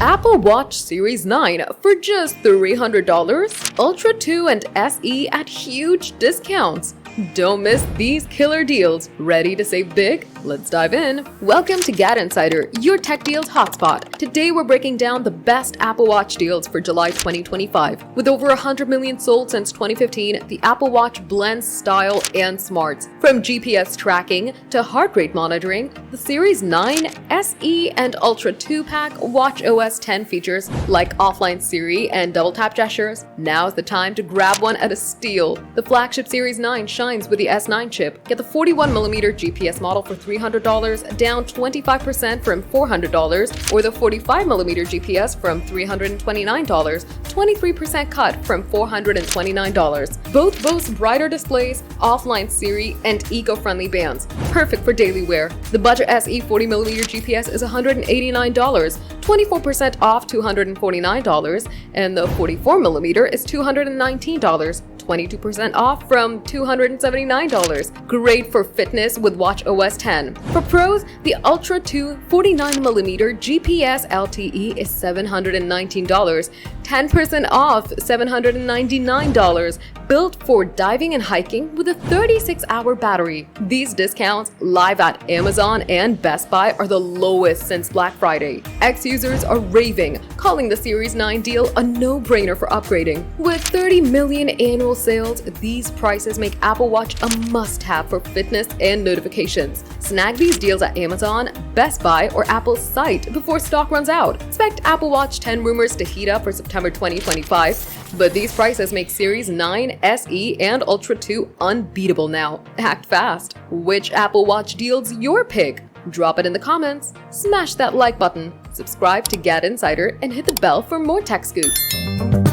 Apple Watch Series 9 for just $300, Ultra 2 and SE at huge discounts. Don't miss these killer deals. Ready to save big? Let's dive in. Welcome to GadInsider, your tech deals hotspot. Today we're breaking down the best Apple Watch deals for July 2025. With over 100 million sold since 2015, the Apple Watch blends style and smarts. From GPS tracking to heart rate monitoring, the Series 9, SE, and Ultra 2 pack watchOS 10 features like offline Siri and double tap gestures. Now's the time to grab one at a steal. The flagship Series 9 shines with the S9 chip. Get the 41mm GPS model for $300, down 25% from $400, or the 45mm GPS from $329, 23% cut from $429. Both boast brighter displays, offline Siri, and eco-friendly bands, perfect for daily wear. The budget SE 40mm GPS is $189, 24% off $249, and the 44mm is $219. 22% off from $279. Great for fitness with watchOS 10. For pros, the Ultra 2 49mm GPS LTE is $719, 10% off $799. Built for diving and hiking with a 36-hour battery. These discounts live at Amazon and Best Buy are the lowest since Black Friday. Ex-users are raving, calling the Series 9 deal a no-brainer for upgrading. With 30 million annual sales, these prices make Apple Watch a must-have for fitness and notifications. Snag these deals at Amazon, Best Buy, or Apple's site before stock runs out. Expect Apple Watch 10 rumors to heat up for September 2025, but these prices make Series 9, SE, and Ultra 2 unbeatable now. Act fast. Which Apple Watch deal's your pick? Drop it in the comments, smash that like button, subscribe to GadInsider, and hit the bell for more tech scoops.